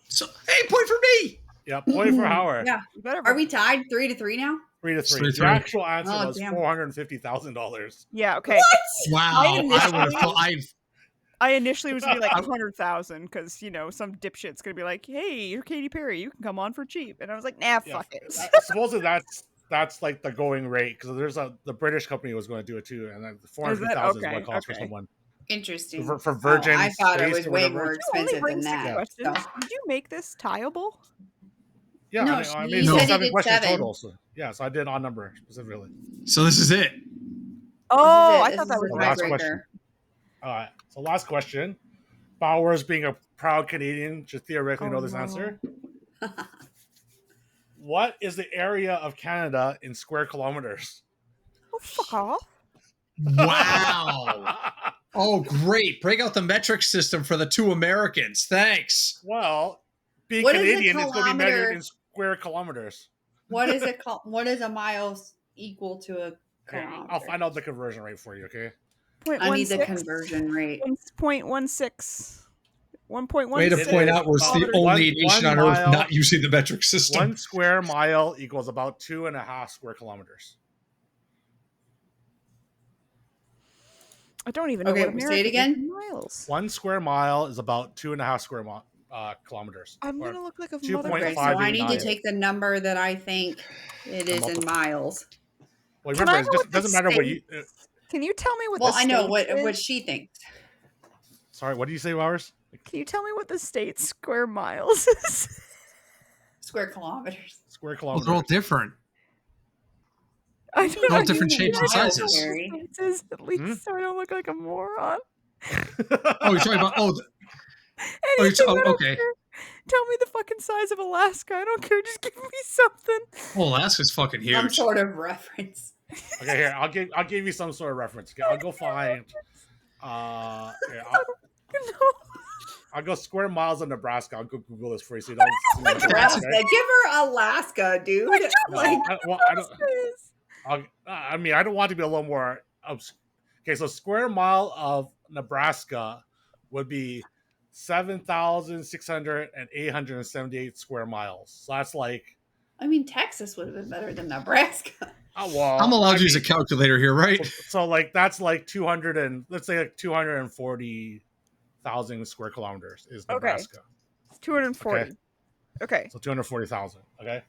So hey, point for me. Yeah, point for Howard. Yeah. Are we tied 3-3 now? 3-3. The actual answer was $450,000. Yeah. Okay. What? Wow. I initially was gonna be like 100,000 because some dipshit's gonna be like, "Hey, you're Katy Perry, you can come on for cheap," and I was like, "Nah, fuck it." Supposedly that's like the going rate because the British company was going to do it too, and then 450,000 is what it costs for someone. Interesting. For Virgin. I thought it Space was way more expensive than that. So. Did you make this tieable? Yeah, no, I mean, no. 7 questions total. So, yeah, so I did on number specifically. So this is it. Oh, I thought that was the last question. All right. So last question. Bowers, being a proud Canadian, should theoretically know this answer. What is the area of Canada in square kilometers? Oh, fuck off. Wow. Oh, great. Break out the metric system for the two Americans. Thanks. Well, being Canadian is going to be measured in square kilometers. What is it called? What is a mile equal to a kilometer? I'll find out the conversion rate for you, okay? I need the conversion rate. 1.16. 1.16. Way to point out we're the only nation on Earth not using the metric system. 1 square mile equals about 2.5 square kilometers. I don't even know what American say it again. Miles. 1 square mile is about 2.5 square kilometers. I'm gonna look like a motherfucker. So I need to take the number that I think it is in miles. Well, remember, it doesn't matter what you. Can you tell me what? Well, I know what she thinks. Sorry, what do you say, Bowers? Can you tell me what the state's square miles is? Square kilometers. Square kilometers. They're all different. I They're all different shapes and sizes. At least so I don't look like a moron. Oh, you're talking about okay. Tell me the fucking size of Alaska. I don't care. Just give me something. Oh, Alaska's fucking huge. Some sort of reference. Okay, here I'll give you some sort of reference. Okay, I'll go find. I'll go square miles of Nebraska. I'll go Google this for you. So you don't Nebraska. Give her Alaska, dude. I don't want to be a little more. Okay, so square mile of Nebraska would be 7,878 square miles. So that's like. I mean, Texas would have been better than Nebraska. Oh, well, I'm allowed to use a calculator here, right? So like that's like 200 and let's say like 240,000 square kilometers is Nebraska. Okay. It's 240. Okay. So 240,000. Okay.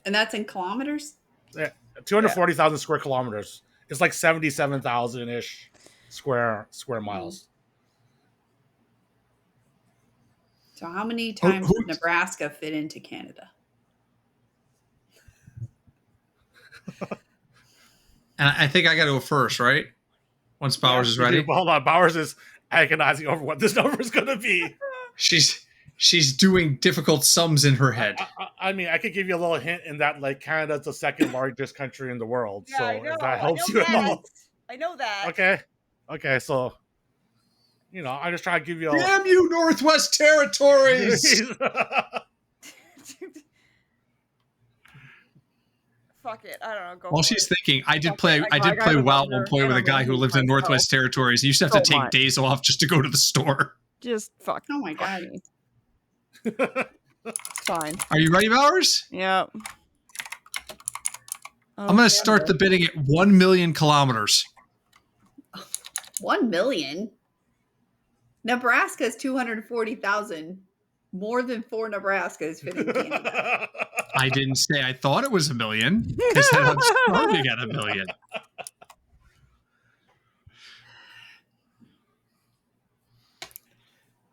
And that's in kilometers? Yeah. 240,000 square kilometers. It's like 77,000-ish square miles. So how many times would Nebraska fit into Canada? And I think I got to go first, right? Once Bowers is ready. Hold on, Bowers is agonizing over what this number is going to be. She's doing difficult sums in her head. I mean, I could give you a little hint in that, like, Canada's the second largest country in the world. Yeah, so if that helps you at all. I know that. Okay. So, I just try to give you a. Damn you, Northwest Territories! it. I don't know. Go While for she's it. thinking, I did Fuck play it. I WoW have at a one number, point and with a I'm guy gonna who use lived in myself. Northwest Territories. He used to have to So take much. days off just to go to the store. Just fuck. Oh my god. me. It's fine. Are you ready, Bowers? Yep. I'm going to start the bidding at 1 million kilometers. 1 million. Nebraska's 240,000. More than 4 Nebraskas fit in Canada. I didn't say I thought it was 1 million because then I'm starting at 1 million.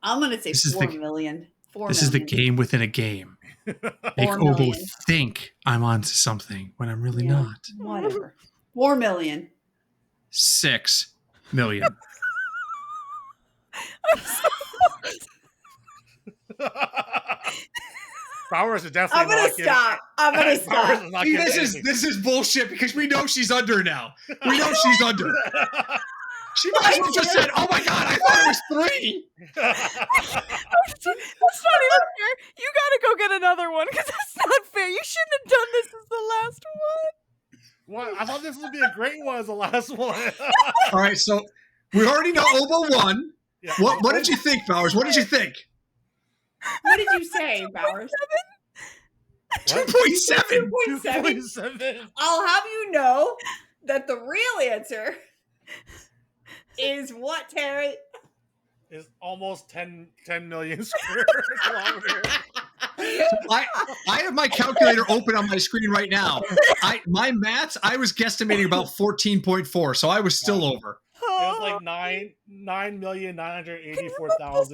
I'm gonna say This is 4 the- million. 4 This is the million. game within a game. Make 4 Obo million. think I'm onto something when I'm really Yeah. not. Whatever. 4 million. 6 million. Bowers is I'm definitely gonna not stop. I'm gonna Bowers stop. is not See, getting anything. this is bullshit because we know she's under now. We know she's under. She might as well just said, "Oh my god, I thought it was 3." That's not even fair. You gotta go get another one because that's not fair. You shouldn't have done this as the last one. What? I thought this would be a great one as the last one. All right, so we already know Obo won. Yeah. What did you think, Bowers? What did you think? What did you say, Bowers? 2.7. 2.7. 2.7. I'll have you know that the real answer is what, Terry? Is almost 10 million square kilometers. I have my calculator open on my screen right now. My maths, I was guesstimating about 14.4, so I was still over. It was like 9,984,670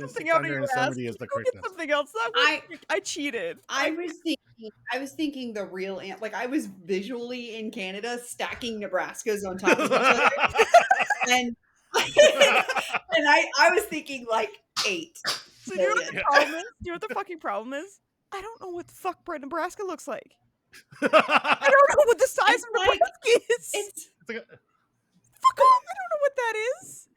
is the Go get correctness. something else. That was, I cheated. I was thinking the real like I was visually in Canada stacking Nebraskas on top of each other, and and I was thinking like 8. So do you know what the problem is? Do you know what the fucking problem is? I don't know what the fuck Nebraska looks like. I don't know what the size It's of like- Nebraska is. It's Fuck off! I don't know what that is.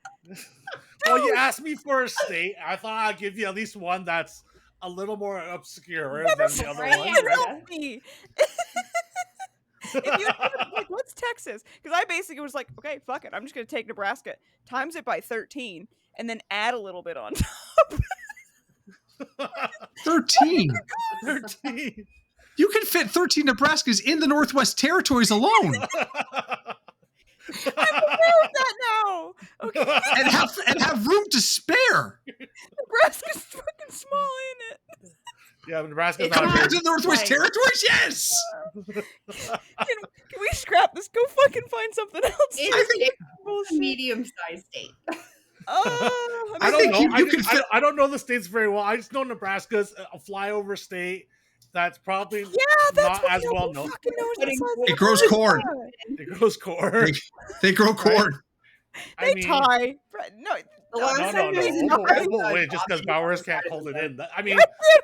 Well, you asked me for a state. I thought I'd give you at least one that's a little more obscure than the other right. ones. Fucking right? help me. If you like, what's Texas? Because I basically was like, okay, fuck it. I'm just gonna take Nebraska, times it by 13, and then add a little bit on top. 13. 13. You can fit 13 Nebraskas in the Northwest Territories alone, I'm aware of that now. Okay, and have room to spare. Nebraska's fucking small, ain't it? Yeah, Nebraska's It's not a not- very Compared to the Northwest Like- Territories, yes. Can we scrap this? Go fucking find something else. it's a Bullshit. medium-sized state. Oh, I don't think know. you can fit- I don't know the states very well. I just know Nebraska's a flyover state that's probably yeah, that's not what as nobody well known. fucking knows the It size of It grows Nebraska. corn. It grows corn. They grow corn. I They mean, tie. No, The no, last no, time no. I was in Obo Nebraska, win just because I Bowers was can't outside hold of it the in. I mean,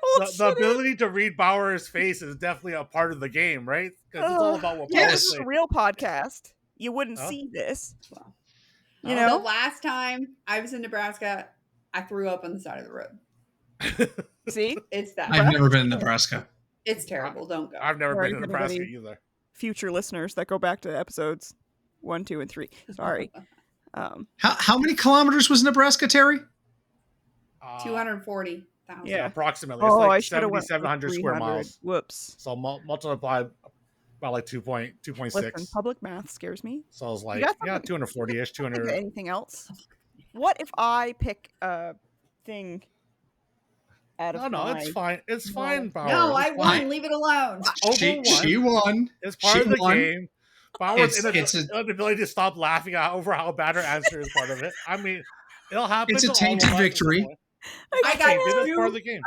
hold the ability to read Bowers' face is definitely a part of the game, right? Because it's all about what yeah, Bowers this is say. a real podcast. You wouldn't Huh? see this. Well, You Oh. know? The last time I was in Nebraska, I threw up on the side of the road. See? It's that. I've never been in Nebraska. It's terrible. Don't go. I've never Sorry, been to Nebraska everybody. either. Future listeners that go back to episodes 1, 2, and 3. Sorry. How many kilometers was Nebraska, Terry? 240,000. Yeah. Approximately. It's Oh, I like should have went 7,700 square 300. miles. Whoops. So multiply by like 2.6. Listen, public math scares me. So I was like, got yeah, something- 240-ish, Think of 200. anything else? What if I pick a thing out of No, my... it's fine. It's fine, Bowers. No, I It's won. fine. Leave it alone. She won. It's part She of the won. game. Bowers' It's a- inability to stop laughing over how bad her answer is part of it. I mean, it'll happen. It's a to all of tainted us at some victory. point. I got Tainted, it's two, part of the game.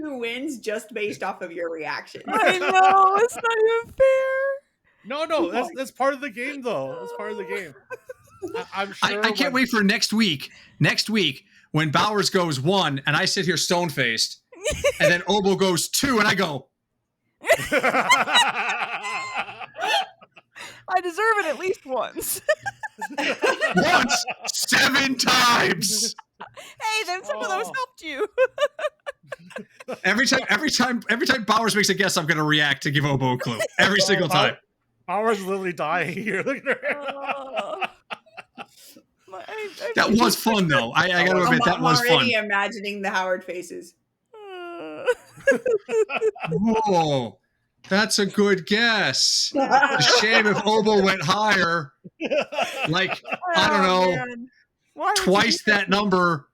2 wins just based off of your reaction. I know, it's not even fair. No, that's part of the game, though. That's part of the game. I'm sure. I can't wait for next week. Next week, when Bowers goes 1 and I sit here stone faced, and then Obo goes 2 and I go, I deserve it at least once. once, 7 times. Hey, then some of those Oh. helped you. Every time Bowers makes a guess, I'm going to react to give Obo a clue. Every single time. Powers is literally dying here. Look at her. That was fun, though. I got to admit, that was fun. I'm already imagining the Howard faces. Whoa, that's a good guess. A shame if Obo went higher. Like, I don't know, twice that number.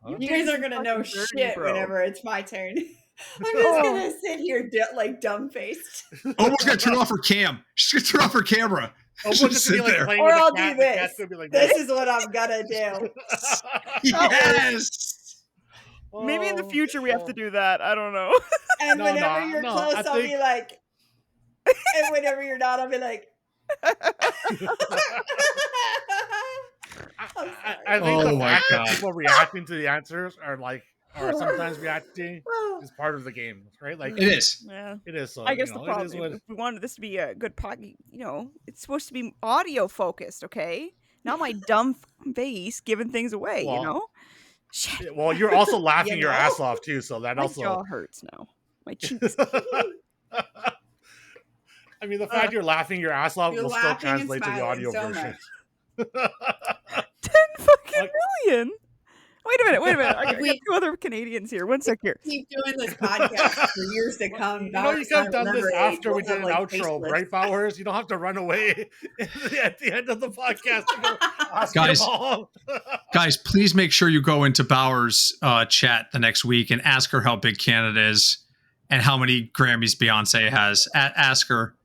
You guys are gonna know shit whenever it's my turn. I'm just gonna sit here like dumb-faced. Obo's gonna turn off her cam. She's gonna turn off her camera. Just sit there. Or I'll do this. This is what I'm gonna do. Yes. Maybe in the future we have to do that. I don't know. And whenever you're close, I'll be like, and whenever you're not, I'll be like. I think the fact that people reacting to the answers are sometimes reacting is part of the game, right? Like it is. Yeah, it is. So, I guess the problem if we wanted this to be a good podcast, it's supposed to be audio focused, okay? Not my dumb face giving things away, Shit. Well, you're also laughing your ass off too, so that my jaw hurts now. My cheeks. I mean, the fact you're laughing your ass off will still translate to the audio version. 10 fucking million. Wait a minute. I got 2 other Canadians here. One sec here. Keep doing this podcast for years to come. You could have done this after we did an outro, right, Bowers? You don't have to run away at the end of the podcast to go ask guys, please make sure you go into Bowers' chat the next week and ask her how big Canada is and how many Grammys Beyonce has. Ask her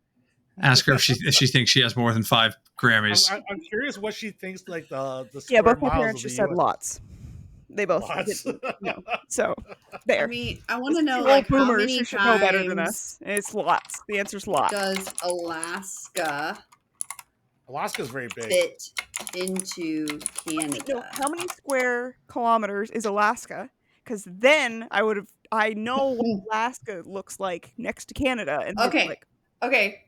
if she thinks she has more than 5 Grammys. I'm curious what she thinks like the square both my parents just said lots. They both did, so there. I mean, I want to know like how many times should know better than us. It's lots. The answer's lots. Does Alaska's very big. Fit into Canada? No, how many square kilometers is Alaska? Because then I know what Alaska looks like next to Canada. And okay.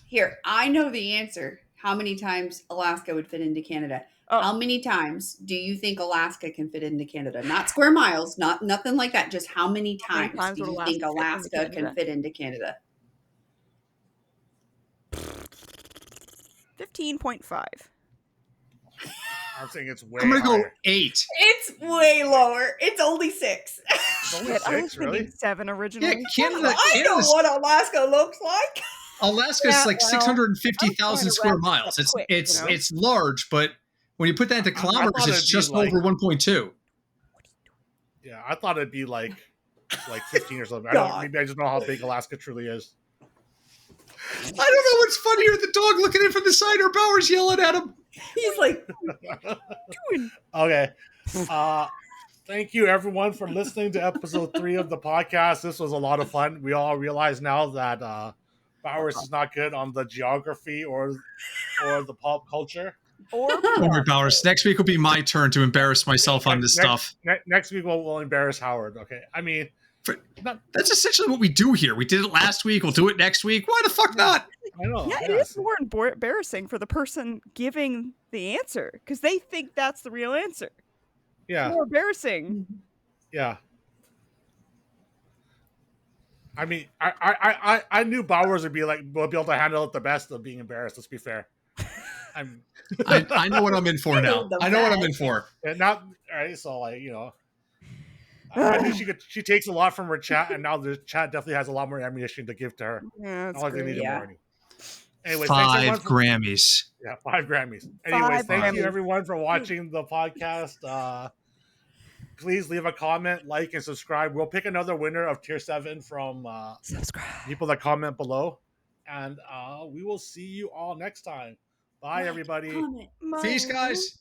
Here, I know the answer. How many times Alaska would fit into Canada? Oh. How many times do you think Alaska can fit into Canada? Not square miles, nothing like that. Just how many times do you think Alaska can fit into Canada? 15.5. I'm saying it's way I'm going to go higher. 8. It's way lower. It's only 6. It's only 6, I was thinking 7 originally. Yeah, I know what Alaska looks like. Alaska's 650,000 square miles. It's large, but when you put that into kilometers, it's just over 1.2. Yeah, I thought it'd be like 15 or something. Maybe I just know how big Alaska truly is. I don't know what's funnier, the dog looking in from the side or Bowers yelling at him. He's like, okay. Thank you everyone for listening to episode 3 of the podcast. This was a lot of fun. We all realize now that Bowers is not good on the geography or the pop culture. Don't worry, Bowers. Next week will be my turn to embarrass myself on this stuff. Next week we'll embarrass Howard. Okay, I mean, that's essentially what we do here. We did it last week. We'll do it next week. Why the fuck not? I know. Yeah, it is more embarrassing for the person giving the answer because they think that's the real answer. Yeah, it's more embarrassing. Yeah. I mean, I knew Bowers would be able to handle it the best of being embarrassed. Let's be fair. I know what I'm in for now. I know what I'm in for. And now, all right, so I knew she takes a lot from her chat, and now the chat definitely has a lot more ammunition to give to her. Yeah, that's great. Anyways, 5 Grammys. Yeah, 5 Grammys. Anyways, thank you everyone for watching the podcast. Please leave a comment, like, and subscribe. We'll pick another winner of Tier 7 from people that comment below. And we will see you all next time. Bye, everybody. Peace, guys.